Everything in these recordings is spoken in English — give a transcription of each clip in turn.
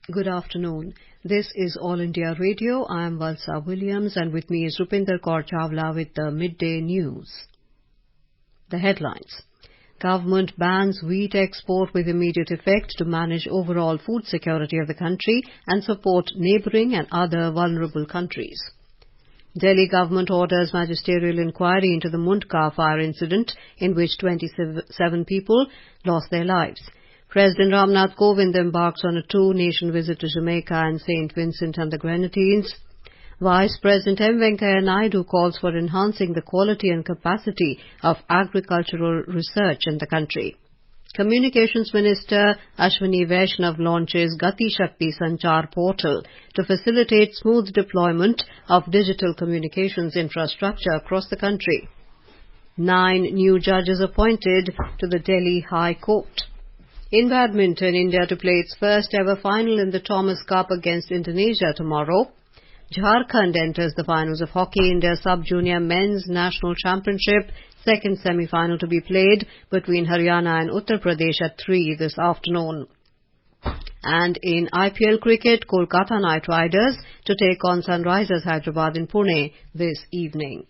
Good afternoon. This is All India Radio. I am Valsa Williams and with me is Rupinder Kaur Chawla with the Midday News. The headlines. Government bans wheat export with immediate effect to manage overall food security of the country and support neighbouring and other vulnerable countries. Delhi government orders magisterial inquiry into the Mundcar fire incident in which 27 people lost their lives. President Ramnath Kovind embarks on a two-nation visit to Jamaica and St. Vincent and the Grenadines. Vice President M. Venkaiah Naidu calls for enhancing the quality and capacity of agricultural research in the country. Communications Minister Ashwini Vaishnav launches Gati Shakti Sanchar portal to facilitate smooth deployment of digital communications infrastructure across the country. 9 new judges appointed to the Delhi High Court. In badminton, India to play its first ever final in the Thomas Cup against Indonesia tomorrow. Jharkhand enters the finals of Hockey India Sub-Junior Men's National Championship, second semi-final to be played between Haryana and Uttar Pradesh at 3 this afternoon. And in IPL cricket, Kolkata Knight Riders to take on Sunrisers Hyderabad in Pune this evening.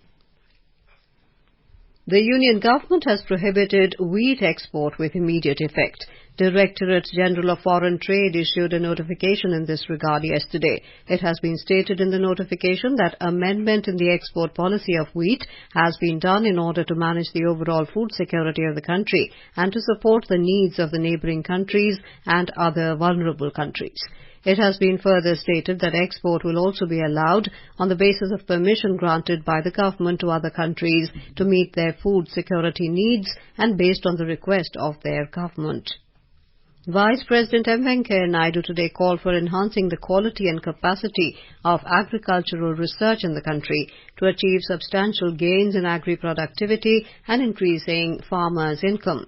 The Union Government has prohibited wheat export with immediate effect. Directorate General of Foreign Trade issued a notification in this regard yesterday. It has been stated in the notification that amendment in the export policy of wheat has been done in order to manage the overall food security of the country and to support the needs of the neighbouring countries and other vulnerable countries. It has been further stated that export will also be allowed on the basis of permission granted by the government to other countries to meet their food security needs and based on the request of their government. Vice President M. Venkaiah Naidu today called for enhancing the quality and capacity of agricultural research in the country to achieve substantial gains in agri-productivity and increasing farmers' income.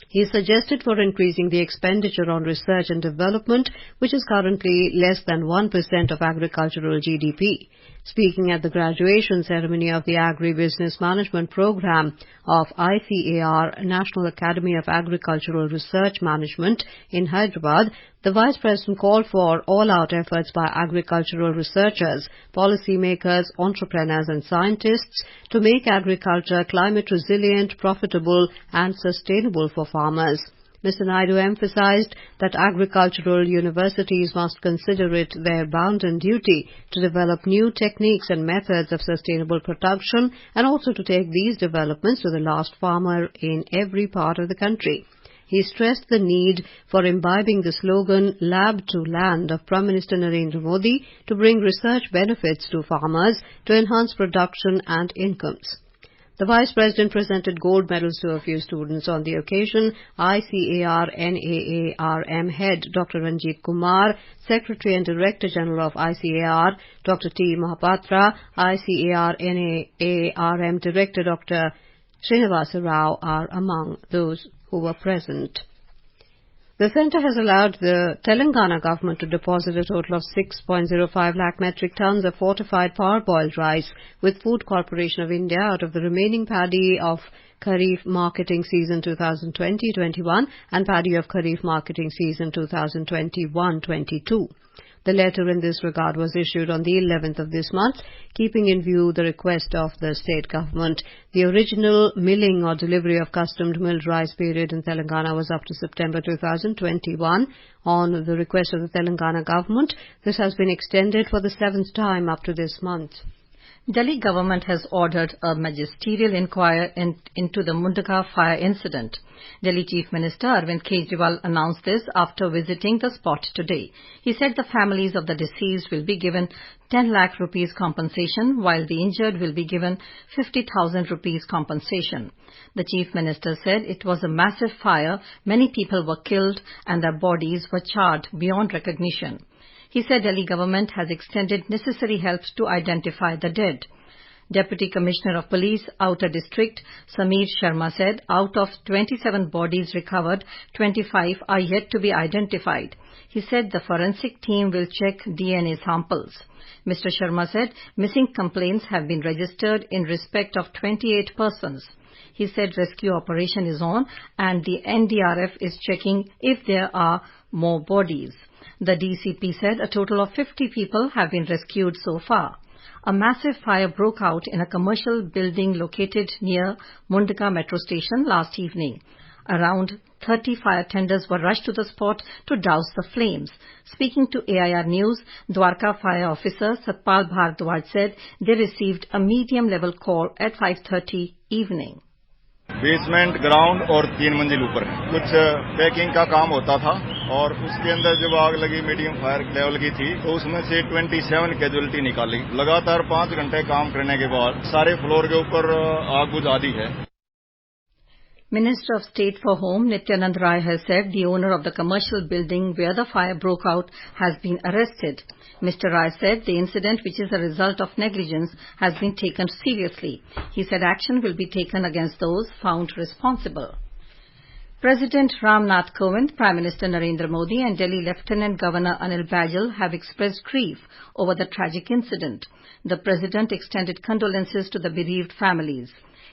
He suggested for increasing the expenditure on research and development, which is currently less than 1% of agricultural GDP. Speaking at the graduation ceremony of the Agri-Business Management Program of ICAR, National Academy of Agricultural Research Management in Hyderabad, the Vice President called for all-out efforts by agricultural researchers, policymakers, entrepreneurs and scientists to make agriculture climate resilient, profitable and sustainable for farmers. Mr. Naidu emphasized that agricultural universities must consider it their bounden duty to develop new techniques and methods of sustainable production and also to take these developments to the last farmer in every part of the country. He stressed the need for imbibing the slogan "Lab to Land" of Prime Minister Narendra Modi to bring research benefits to farmers to enhance production and incomes. The Vice President presented gold medals to a few students on the occasion. ICAR NAARM Head Dr. Ranjit Kumar, Secretary and Director General of ICAR Dr. T. Mahapatra, ICAR NAARM Director Dr. Srinivasa Rao are among those who were present. The centre has allowed the Telangana government to deposit a total of 6.05 lakh metric tons of fortified parboiled rice with Food Corporation of India out of the remaining paddy of Kharif marketing season 2020-21 and paddy of Kharif marketing season 2021-22. The letter in this regard was issued on the 11th of this month, keeping in view the request of the state government. The original milling or delivery of customed milled rice period in Telangana was up to September 2021. On the request of the Telangana government, this has been extended for the 7th time up to this month. Delhi government has ordered a magisterial inquiry into the Mundaka fire incident. Delhi Chief Minister Arvind Kejriwal announced this after visiting the spot today. He said the families of the deceased will be given 10 lakh rupees compensation, while the injured will be given 50,000 rupees compensation. The Chief Minister said it was a massive fire, many people were killed and their bodies were charred beyond recognition. He said Delhi government has extended necessary help to identify the dead. Deputy Commissioner of Police, Outer District, Sameer Sharma said out of 27 bodies recovered, 25 are yet to be identified. He said the forensic team will check DNA samples. Mr. Sharma said missing complaints have been registered in respect of 28 persons. He said rescue operation is on and the NDRF is checking if there are more bodies. The DCP said a total of 50 people have been rescued so far. A massive fire broke out in a commercial building located near Mundaka metro station last evening. Around 30 fire tenders were rushed to the spot to douse the flames. Speaking to AIR News, Dwarka Fire Officer Satpal Bhardwaj said they received a medium-level call at 5:30 evening. Basement ground और 3 मंजिल ऊपर कुछ packing का काम होता था और उसके अंदर जब आग लगी मीडियम फायर लेवल की थी तो उसमें से 27 कैजुअलिटी निकाली। लगातार 5 घंटे काम करने के बाद सारे फ्लोर के ऊपर आग बुझा दी है। Minister of State for Home Nityanand Rai has said the owner of the commercial building where the fire broke out has been arrested. Mr. Rai said the incident, which is a result of negligence, has been taken seriously. He said action will be taken against those found responsible. President Ram Nath Kovind, Prime Minister Narendra Modi and Delhi Lieutenant Governor Anil Bajal have expressed grief over the tragic incident. The President extended condolences to the bereaved families.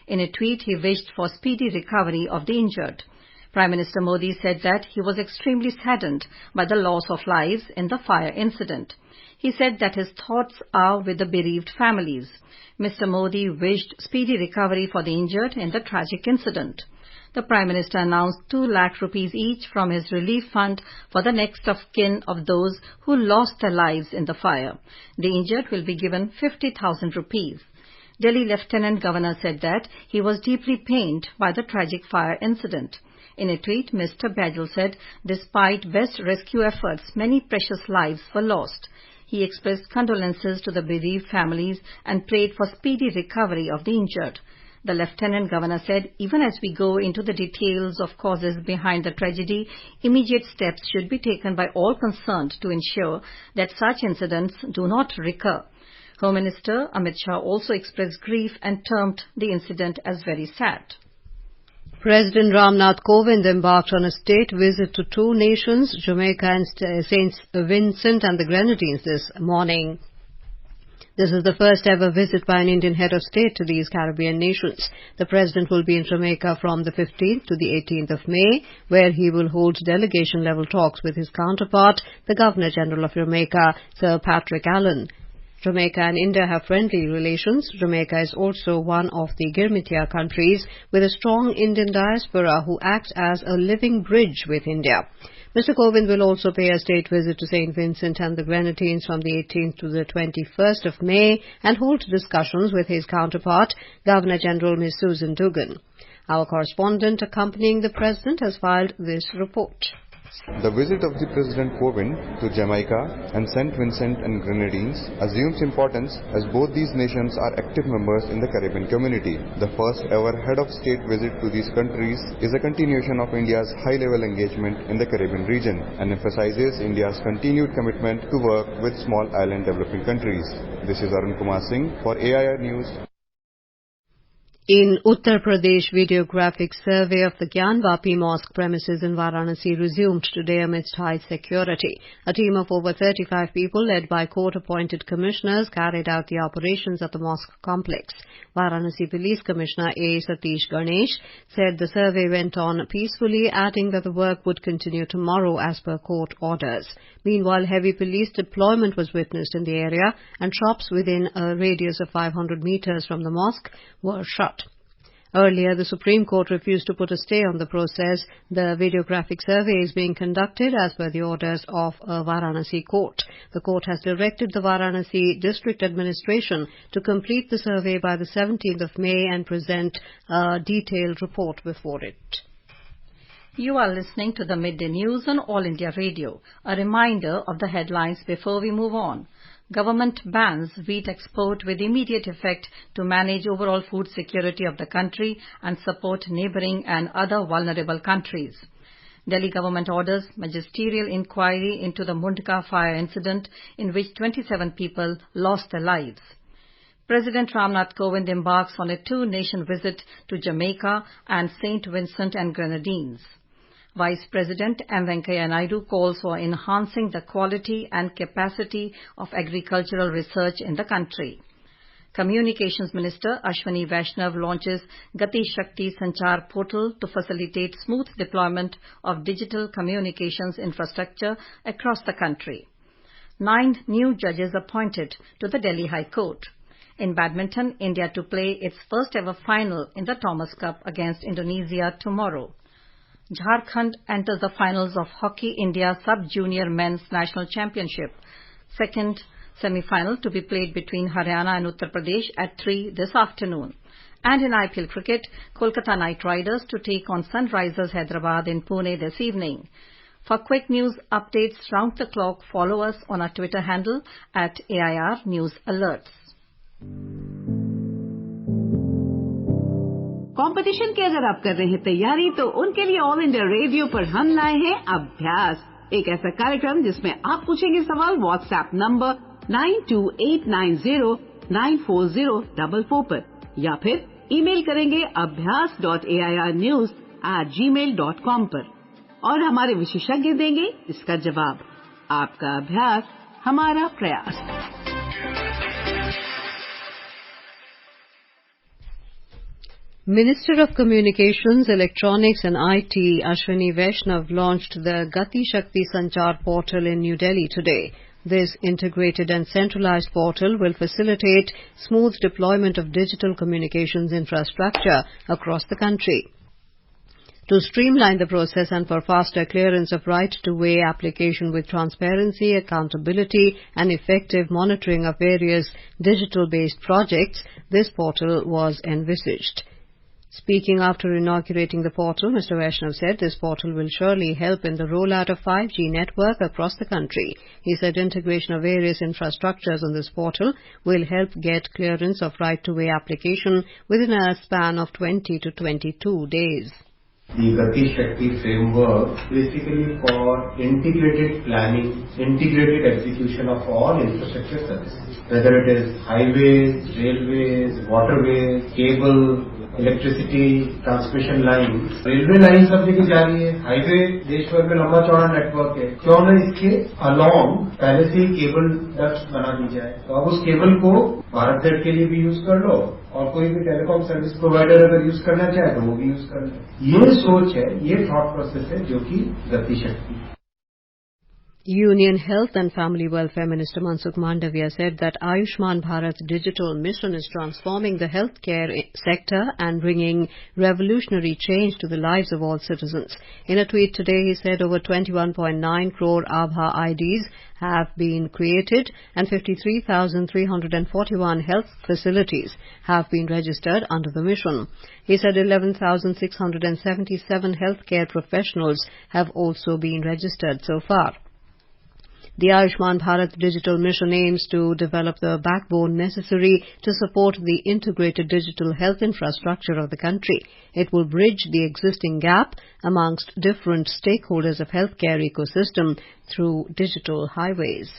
In a tweet, he wished for speedy recovery of the injured. Prime Minister Modi said that he was extremely saddened by the loss of lives in the fire incident. He said that his thoughts are with the bereaved families. Mr. Modi wished speedy recovery for the injured in the tragic incident. The Prime Minister announced 2 lakh rupees each from his relief fund for the next of kin of those who lost their lives in the fire. The injured will be given 50,000 rupees. Delhi Lieutenant Governor said that he was deeply pained by the tragic fire incident. In a tweet, Mr. Bajal said, despite best rescue efforts, many precious lives were lost. He expressed condolences to the bereaved families and prayed for speedy recovery of the injured. The Lieutenant Governor said, even as we go into the details of causes behind the tragedy, immediate steps should be taken by all concerned to ensure that such incidents do not recur. Home Minister Amit Shah also expressed grief and termed the incident as very sad. President Ram Nath Kovind embarked on a state visit to 2 nations, Jamaica and St. Vincent and the Grenadines, this morning. This is the first ever visit by an Indian head of state to these Caribbean nations. The President will be in Jamaica from the 15th to the 18th of May, where he will hold delegation-level talks with his counterpart, the Governor-General of Jamaica, Sir Patrick Allen. Jamaica and India have friendly relations. Jamaica is also one of the Girmitia countries with a strong Indian diaspora who act as a living bridge with India. Mr. Kovind will also pay a state visit to St. Vincent and the Grenadines from the 18th to the 21st of May and hold discussions with his counterpart, Governor-General Ms. Susan Dugan. Our correspondent accompanying the President has filed this report. The visit of the President Kovind to Jamaica and St. Vincent and Grenadines assumes importance as both these nations are active members in the Caribbean community. The first ever head of state visit to these countries is a continuation of India's high-level engagement in the Caribbean region and emphasizes India's continued commitment to work with small island developing countries. This is Arun Kumar Singh for AIR News. In Uttar Pradesh, videographic survey of the Gyanvapi Mosque premises in Varanasi resumed today amidst high security. A team of over 35 people led by court-appointed commissioners carried out the operations at the mosque complex. Varanasi Police Commissioner A. Satish Ganesh said the survey went on peacefully, adding that the work would continue tomorrow as per court orders. Meanwhile, heavy police deployment was witnessed in the area and shops within a radius of 500 meters from the mosque were shut. Earlier, the Supreme Court refused to put a stay on the process. The videographic survey is being conducted as per the orders of a Varanasi court. The court has directed the Varanasi District Administration to complete the survey by the 17th of May and present a detailed report before it. You are listening to the Midday News on All India Radio. A reminder of the headlines before we move on. Government bans wheat export with immediate effect to manage overall food security of the country and support neighbouring and other vulnerable countries. Delhi government orders magisterial inquiry into the Mundaka fire incident in which 27 people lost their lives. President Ram Nath Kovind embarks on a 2-nation visit to Jamaica and St. Vincent and Grenadines. Vice President M. Venkaiah Naidu calls for enhancing the quality and capacity of agricultural research in the country. Communications Minister Ashwini Vaishnav launches Gati Shakti Sanchar portal to facilitate smooth deployment of digital communications infrastructure across the country. 9 new judges appointed to the Delhi High Court. In badminton, India to play its first ever final in the Thomas Cup against Indonesia tomorrow. Jharkhand enters the finals of Hockey India Sub-Junior Men's National Championship. Second semi-final to be played between Haryana and Uttar Pradesh at 3 this afternoon. And in IPL cricket, Kolkata Knight Riders to take on Sunrisers Hyderabad in Pune this evening. For quick news updates round the clock, follow us on our Twitter handle at AIR News Alerts. Competition की अगर आप कर रहे हैं तैयारी तो उनके लिए ऑल इंडिया रेडियो पर हम लाए हैं अभ्यास, एक ऐसा कार्यक्रम जिसमें आप पूछेंगे सवाल व्हाट्सएप नंबर 9289094044 पर या फिर ईमेल करेंगे abhyas.airnews@gmail.com पर और हमारे विशेषज्ञ देंगे इसका जवाब। आपका अभ्यास हमारा प्रयास। Minister of Communications, Electronics and IT Ashwini Vaishnav launched the Gati Shakti Sanchar portal in New Delhi today. This integrated and centralized portal will facilitate smooth deployment of digital communications infrastructure across the country. To streamline the process and for faster clearance of right-to-way application with transparency, accountability and effective monitoring of various digital-based projects, this portal was envisaged. Speaking after inaugurating the portal, Mr. Vaishnav said this portal will surely help in the rollout of 5G network across the country. He said integration of various infrastructures on this portal will help get clearance of right-to-way application within a span of 20 to 22 days. The Gati Shakti framework basically for integrated planning, integrated execution of all infrastructure services, whether it is highways, railways, waterways, cable, electricity, transmission line, railway line सब जगह जा रही है, highway देश भर में लंबा चौड़ा नेटवर्क है, क्यों न इसके अलोंग पहले से ही केबल डक्ट्स बना दी जाए। तो अब उस केबल को भारत नेट के लिए भी यूज कर लो और कोई भी टेलीकॉम सर्विस प्रोवाइडर अगर यूज करना चाहे तो वो भी यूज कर ले। ये सोच है, ये थॉट प्रोसेस है जो कि गति शक्ति। Union Health and Family Welfare Minister Mansukh Mandavia said that Ayushman Bharat digital mission is transforming the healthcare sector and bringing revolutionary change to the lives of all citizens. In a tweet today, he said over 21.9 crore Abha IDs have been created and 53,341 health facilities have been registered under the mission. He said 11,677 healthcare professionals have also been registered so far. The Ayushman Bharat digital mission aims to develop the backbone necessary to support the integrated digital health infrastructure of the country. It will bridge the existing gap amongst different stakeholders of healthcare ecosystem through digital highways.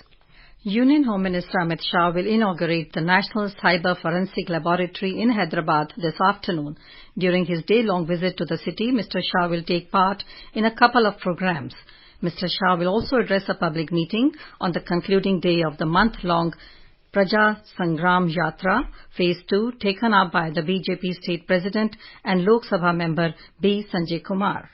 Union Home Minister Amit Shah will inaugurate the National Cyber Forensic Laboratory in Hyderabad this afternoon. During his day-long visit to the city, Mr. Shah will take part in a couple of programs. Mr. Shah will also address a public meeting on the concluding day of the month-long Praja Sangram Yatra, Phase 2, taken up by the BJP State President and Lok Sabha member B. Sanjay Kumar.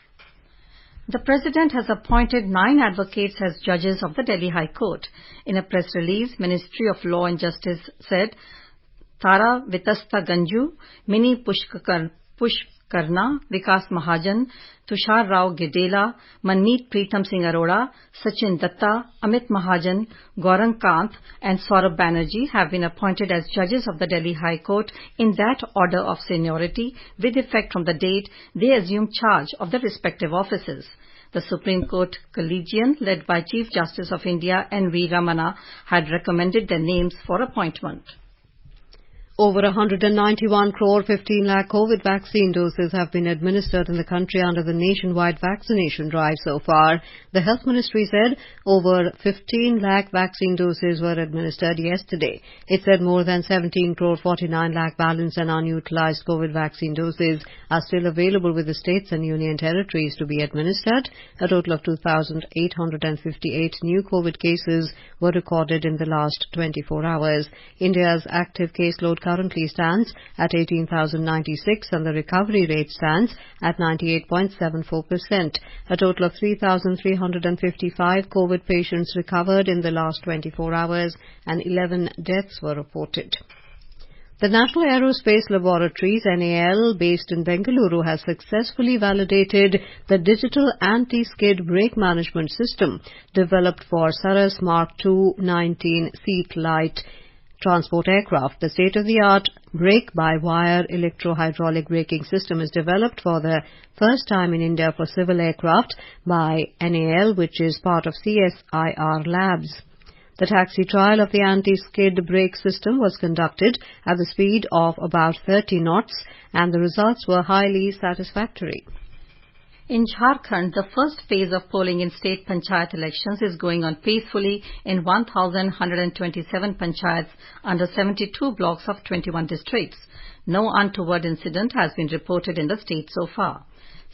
The President has appointed 9 advocates as judges of the Delhi High Court. In a press release, Ministry of Law and Justice said, Tara Vitasta Ganju, Mini Pushkarna, Vikas Mahajan, Tushar Rao Gedela, Manmeet Preetham Singh Arora, Sachin Datta, Amit Mahajan, Gaurang Kant and Saurabh Banerjee have been appointed as judges of the Delhi High Court in that order of seniority with effect from the date they assume charge of the respective offices. The Supreme Court Collegium, led by Chief Justice of India N.V. Ramana, had recommended their names for appointment. Over 191 crore 15 lakh COVID vaccine doses have been administered in the country under the nationwide vaccination drive so far. The Health Ministry said over 15 lakh vaccine doses were administered yesterday. It said more than 17 crore 49 lakh balance and unutilized COVID vaccine doses are still available with the states and union territories to be administered. A total of 2,858 new COVID cases were recorded in the last 24 hours. India's active caseload currently stands at 18,096 and the recovery rate stands at 98.74%. A total of 3,355 COVID patients recovered in the last 24 hours and 11 deaths were reported. The National Aerospace Laboratories, NAL, based in Bengaluru, has successfully validated the digital anti-skid brake management system developed for Saras Mark II 19-seat light transport aircraft. The state-of-the-art brake-by-wire electro-hydraulic braking system is developed for the first time in India for civil aircraft by NAL, which is part of CSIR Labs. The taxi trial of the anti-skid brake system was conducted at the speed of about 30 knots and the results were highly satisfactory. In Jharkhand, the first phase of polling in state panchayat elections is going on peacefully in 1,127 panchayats under 72 blocks of 21 districts. No untoward incident has been reported in the state so far.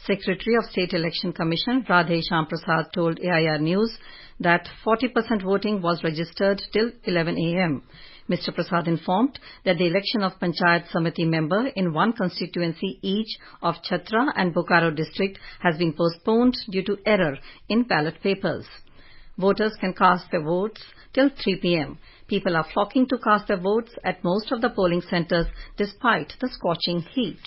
Secretary of State Election Commission Radhe Shyam Prasad told AIR News that 40% voting was registered till 11 a.m. Mr. Prasad informed that the election of Panchayat Samiti member in one constituency each of Chhatra and Bokaro district has been postponed due to error in ballot papers. Voters can cast their votes till 3 p.m. People are flocking to cast their votes at most of the polling centres despite the scorching heat.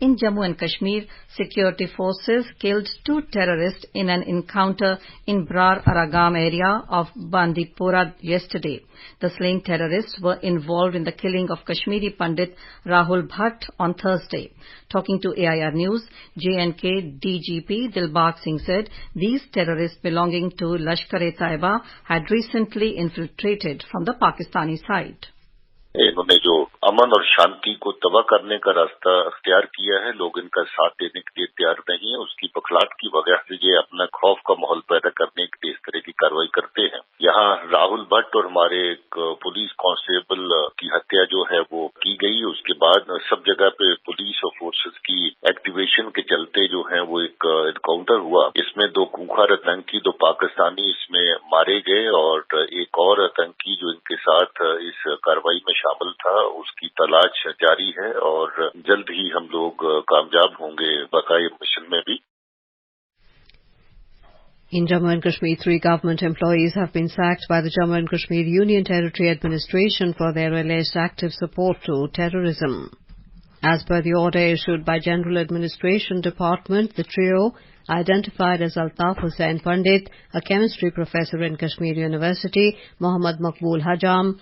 In Jammu and Kashmir, security forces killed 2 terrorists in an encounter in Brar Aragam area of Bandipora yesterday. The slain terrorists were involved in the killing of Kashmiri Pandit Rahul Bhatt on Thursday. Talking to AIR News, J&K DGP Dilbagh Singh said these terrorists belonging to Lashkar-e-Taiba had recently infiltrated from the Pakistani side. इन्होंने जो अमन और शांति को तबाह करने का रास्ता अख्तियार किया है, लोग इनका साथ देने के लिए तैयार नहीं है। उसकी पखलाट की वजह से ये अपना खौफ का माहौल पैदा करने के लिए इस तरह की कार्रवाई करते हैं। यहाँ राहुल भट्ट और हमारे एक पुलिस कांस्टेबल की हत्या जो है वो की गई। उसके बाद सब जगह पे पुलिस और फोर्सेस की एक्टिवेशन के चलते जो है वो एक एनकाउंटर हुआ। इसमें 2 खूंखार आतंकी, 2 पाकिस्तानी इसमें मारे गए और एक और आतंकी जो इनके साथ इस कार्रवाई में शामिल था, उसकी तलाश जारी है और जल्द ही हम लोग कामयाब होंगे बकाया मिशन में भी। In Jammu and Kashmir, 3 government employees have been sacked by the Jammu and Kashmir Union Territory Administration for their alleged active support to terrorism. As per the order issued by General Administration Department, the trio, identified as Altaf Hussain Pandit, a chemistry professor in Kashmir University, Mohammad Maqbool Hajam,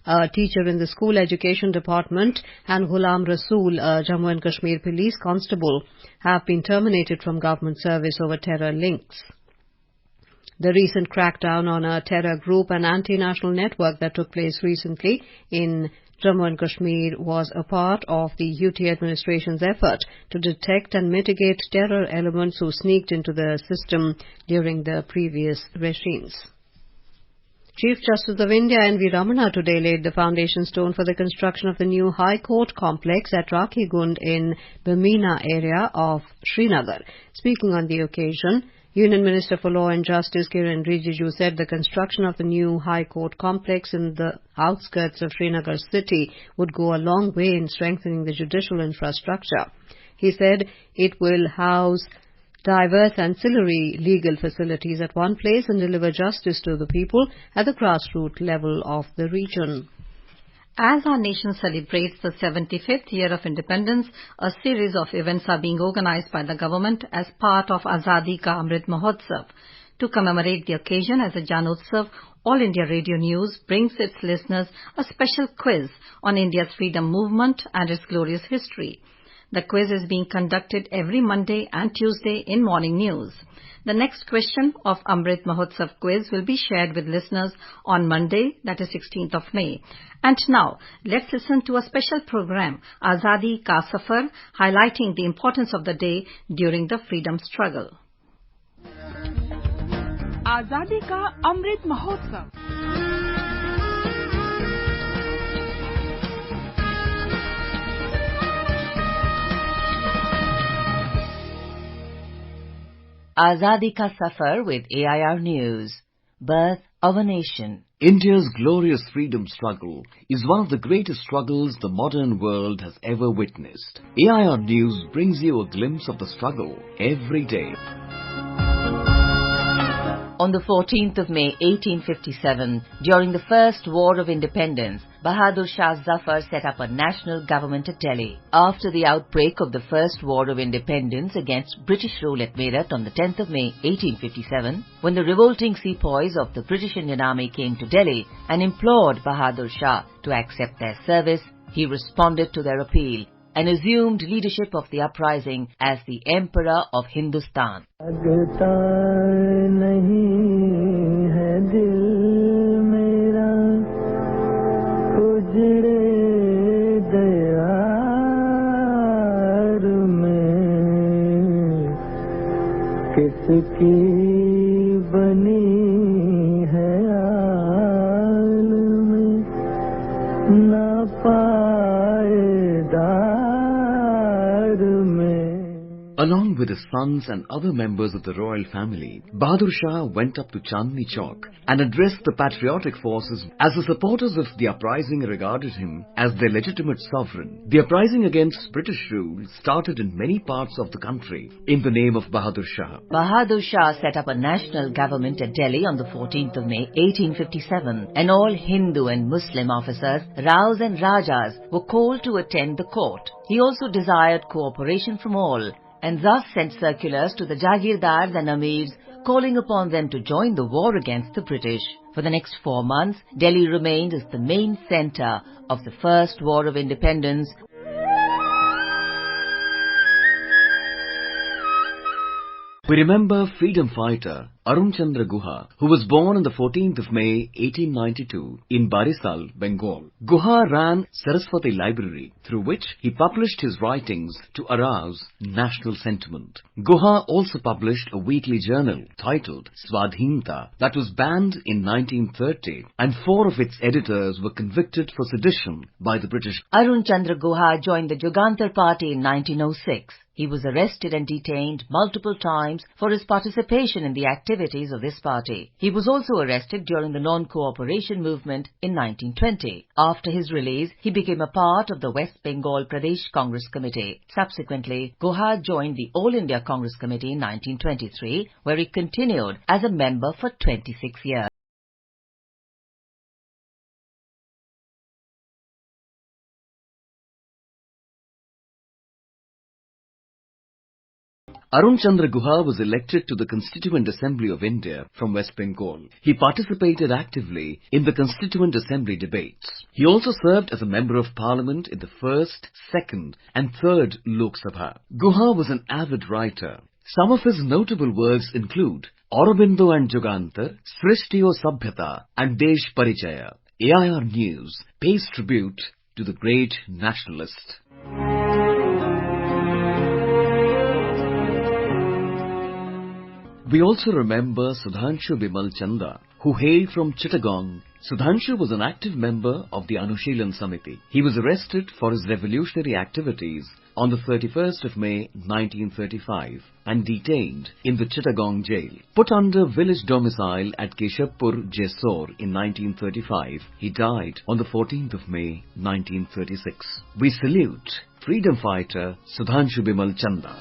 a teacher in the School Education Department, and Ghulam Rasool, a Jammu and Kashmir police constable, have been terminated from government service over terror links. The recent crackdown on a terror group and anti-national network that took place recently in Jammu and Kashmir was a part of the UT administration's effort to detect and mitigate terror elements who sneaked into the system during the previous regimes. Chief Justice of India N.V. Ramana today laid the foundation stone for the construction of the new High Court complex at Rakhi Gund in Bamina area of Srinagar. Speaking on the occasion, Union Minister for Law and Justice Kiran Rijiju said the construction of the new High Court complex in the outskirts of Srinagar city would go a long way in strengthening the judicial infrastructure. He said it will house diverse ancillary legal facilities at one place and deliver justice to the people at the grassroots level of the region. As our nation celebrates the 75th year of independence, a series of events are being organized by the government as part of Azadi Ka Amrit Mahotsav. To commemorate the occasion as a Janotsav, All India Radio News brings its listeners a special quiz on India's freedom movement and its glorious history. The quiz is being conducted every Monday and Tuesday in Morning News. The next question of Amrit Mahotsav quiz will be shared with listeners on Monday, that is 16th of May. And now, let's listen to a special program, Azadi Ka Safar, highlighting the importance of the day during the freedom struggle. Azadi Ka Amrit Mahotsav. Azadi Ka Safar with AIR News. Birth, of a nation. India's glorious freedom struggle is one of the greatest struggles the modern world has ever witnessed. AIR News brings you a glimpse of the struggle every day. On the 14th of May 1857, during the First War of Independence, Bahadur Shah Zafar set up a national government at Delhi. After the outbreak of the First War of Independence against British rule at Meerut on the 10th of May 1857, when the revolting sepoys of the British Indian Army came to Delhi and implored Bahadur Shah to accept their service, he responded to their appeal and assumed leadership of the uprising as the Emperor of Hindustan. Along with his sons and other members of the royal family, Bahadur Shah went up to Chandni Chowk and addressed the patriotic forces as the supporters of the uprising regarded him as their legitimate sovereign. The uprising against British rule started in many parts of the country in the name of Bahadur Shah. Bahadur Shah set up a national government at Delhi on the 14th of May 1857, and all Hindu and Muslim officers, Raos and Rajas were called to attend the court. He also desired cooperation from all, and thus sent circulars to the Jagirdars and Amirs calling upon them to join the war against the British. For the next 4 months, Delhi remained as the main centre of the First War of Independence. We remember freedom fighter Arun Chandra Guha, who was born on the 14th of May 1892 in Barisal, Bengal. Guha ran Saraswati Library, through which he published his writings to arouse national sentiment. Guha also published a weekly journal titled Swadhinta that was banned in 1930, and 4 of its editors were convicted for sedition by the British. Arun Chandra Guha joined the Jugantar Party in 1906. He was arrested and detained multiple times for his participation in the activities of this party. He was also arrested during the non-cooperation movement in 1920. After his release, he became a part of the West Bengal Pradesh Congress Committee. Subsequently, Guha joined the All India Congress Committee in 1923, where he continued as a member for 26 years. Arun Chandra Guha was elected to the Constituent Assembly of India from West Bengal. He participated actively in the Constituent Assembly debates. He also served as a Member of Parliament in the 1st, 2nd and 3rd Lok Sabha. Guha was an avid writer. Some of his notable works include Aurobindo and Jugantar, Srishtiyo Sabhyata and Desh Parichaya. AIR News pays tribute to the great nationalist. We also remember Sudhanshu Bimal Chanda, who hailed from Chittagong. Sudhanshu was an active member of the Anushilan Samiti. He was arrested for his revolutionary activities on the 31st of May 1935 and detained in the Chittagong jail. Put under village domicile at Keshapur, Jessore in 1935, he died on the 14th of May 1936. We salute freedom fighter Sudhanshu Bimal Chanda.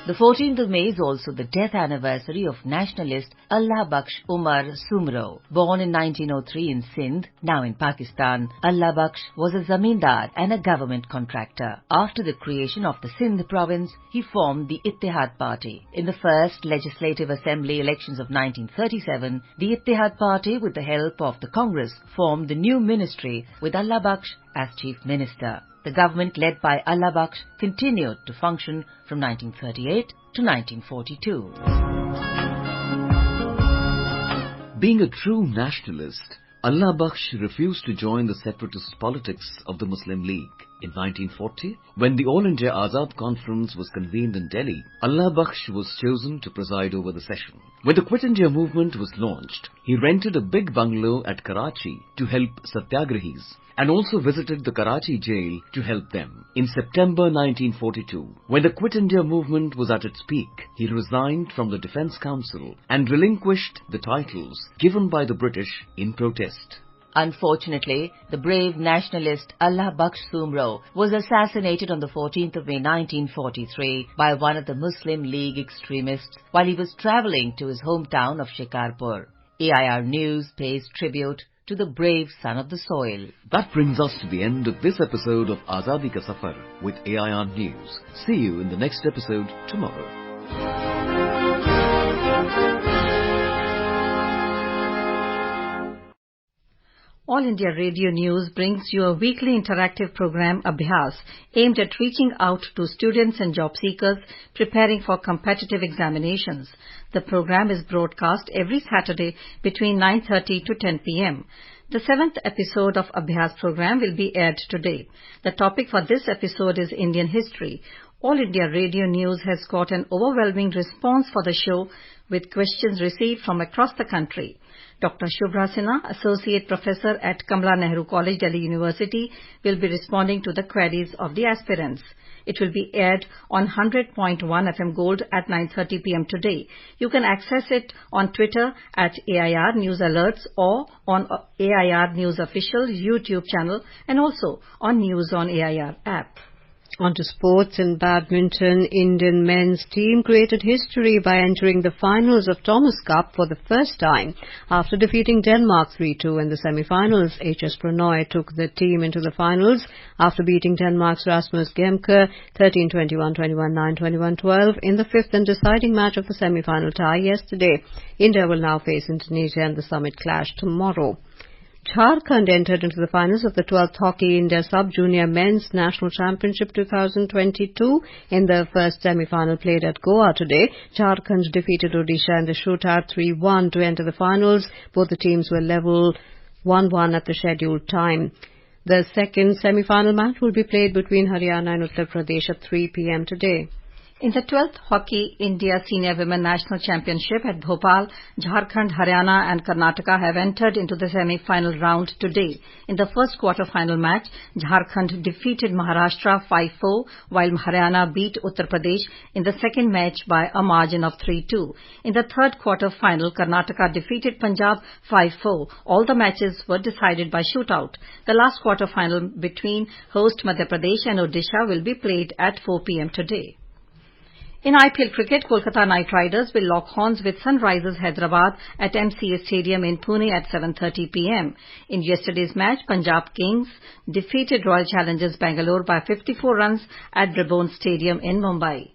The 14th of May is also the death anniversary of nationalist Allah Bakhsh Umar Sumro. Born in 1903 in Sindh, now in Pakistan, Allah Bakhsh was a zamindar and a government contractor. After the creation of the Sindh province, he formed the Ittihad Party. In the first Legislative Assembly elections of 1937, the Ittihad Party, with the help of the Congress, formed the new ministry with Allah Bakhsh as Chief Minister. The government led by Allah Bakhsh continued to function from 1938 to 1942. Being a true nationalist, Allah Bakhsh refused to join the separatist politics of the Muslim League. In 1940, when the All India Azad Conference was convened in Delhi, Allah Bakhsh was chosen to preside over the session. When the Quit India movement was launched, he rented a big bungalow at Karachi to help satyagrahis and also visited the Karachi jail to help them. In September 1942, when the Quit India movement was at its peak, he resigned from the Defence Council and relinquished the titles given by the British in protest. Unfortunately, the brave nationalist Allah Bakhsh Sumro was assassinated on the 14th of May 1943 by one of the Muslim League extremists while he was travelling to his hometown of Shikarpur. AIR News pays tribute to the brave son of the soil. That brings us to the end of this episode of Azadi Ka Safar with AIR News. See you in the next episode tomorrow. All India Radio News brings you a weekly interactive program, Abhyas, aimed at reaching out to students and job seekers preparing for competitive examinations. The program is broadcast every Saturday between 9:30 to 10 p.m. The 7th episode of Abhyas program will be aired today. The topic for this episode is Indian history. All India Radio News has got an overwhelming response for the show with questions received from across the country. Dr. Shubhra Sinha, Associate Professor at Kamala Nehru College, Delhi University, will be responding to the queries of the aspirants. It will be aired on 100.1 FM Gold at 9:30 p.m. today. You can access it on Twitter at AIR News Alerts or on AIR News Official YouTube channel and also on News on AIR app. On to sports. In badminton, Indian men's team created history by entering the finals of Thomas Cup for the first time. After defeating Denmark 3-2 in the semi-finals, HS Pranoy took the team into the finals after beating Denmark's Rasmus Gemke 13-21, 21-9, 21-12 in the fifth and deciding match of the semi-final tie yesterday. India will now face Indonesia in the summit clash tomorrow. Jharkhand entered into the finals of the 12th Hockey India Sub-Junior Men's National Championship 2022 in the first semi-final played at Goa today. Jharkhand defeated Odisha in the shootout 3-1 to enter the finals. Both the teams were level 1-1 at the scheduled time. The second semi-final match will be played between Haryana and Uttar Pradesh at 3 p.m. today. In the 12th Hockey India Senior Women National Championship at Bhopal, Jharkhand, Haryana and Karnataka have entered into the semi-final round today. In the first quarter-final match, Jharkhand defeated Maharashtra 5-4, while Haryana beat Uttar Pradesh in the second match by a margin of 3-2. In the third quarter-final, Karnataka defeated Punjab 5-4. All the matches were decided by shootout. The last quarter-final between host Madhya Pradesh and Odisha will be played at 4 p.m. today. In IPL cricket, Kolkata Knight Riders will lock horns with Sunrisers Hyderabad at MCA Stadium in Pune at 7:30 p.m. In yesterday's match, Punjab Kings defeated Royal Challengers Bangalore by 54 runs at Brabourne Stadium in Mumbai.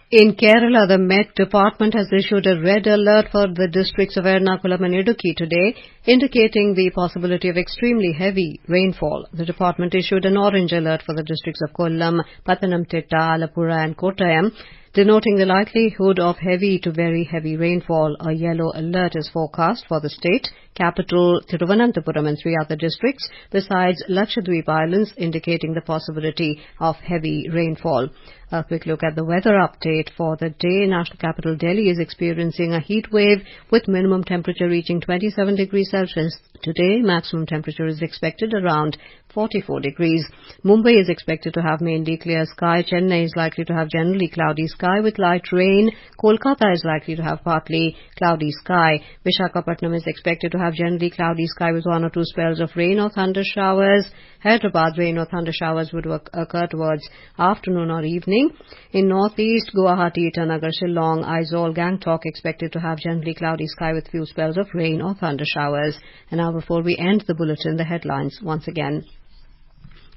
In Kerala, the Met Department has issued a red alert for the districts of Ernakulam and Idukki today, indicating the possibility of extremely heavy rainfall. The department issued an orange alert for the districts of Kollam, Pathanamthitta, Alappuzha and Kottayam, denoting the likelihood of heavy to very heavy rainfall. A yellow alert is forecast for the state capital, Thiruvananthapuram, and 3 other districts, besides Lakshadweep Islands, indicating the possibility of heavy rainfall. A quick look at the weather update for the day. National capital Delhi is experiencing a heat wave with minimum temperature reaching 27 degrees Celsius. Today, maximum temperature is expected around 44 degrees. Mumbai is expected to have mainly clear sky. Chennai is likely to have generally cloudy sky with light rain. Kolkata is likely to have partly cloudy sky. Visakhapatnam is expected to have generally cloudy sky with 1 or 2 spells of rain or thunder showers. Hyderabad, rain or thunder showers would occur towards afternoon or evening. In northeast, Guwahati, Itanagar, Shillong, Aizawl, Gangtok expected to have generally cloudy sky with few spells of rain or thunder showers. And now before we end the bulletin, the headlines once again.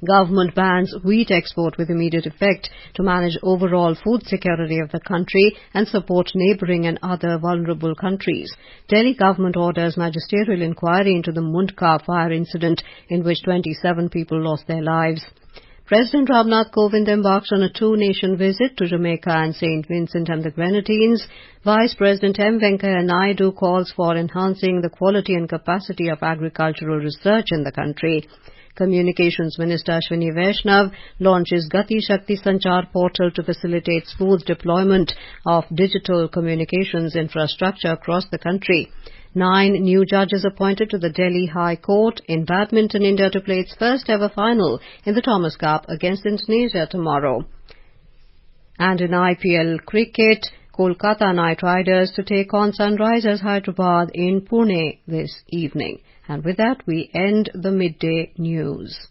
Government bans wheat export with immediate effect to manage overall food security of the country and support neighbouring and other vulnerable countries. Delhi government orders magisterial inquiry into the Mundcar fire incident in which 27 people lost their lives. President Ramnath Kovind embarks on a 2-nation visit to Jamaica and St. Vincent and the Grenadines. Vice President M. Venkaiah Naidu calls for enhancing the quality and capacity of agricultural research in the country. Communications Minister Ashwini Vaishnav launches Gati Shakti Sanchar portal to facilitate smooth deployment of digital communications infrastructure across the country. 9 new judges appointed to the Delhi High Court. In badminton, India to play its first ever final in the Thomas Cup against Indonesia tomorrow. And in IPL cricket, Kolkata Knight Riders to take on Sunrisers Hyderabad in Pune this evening. And with that, we end the midday news.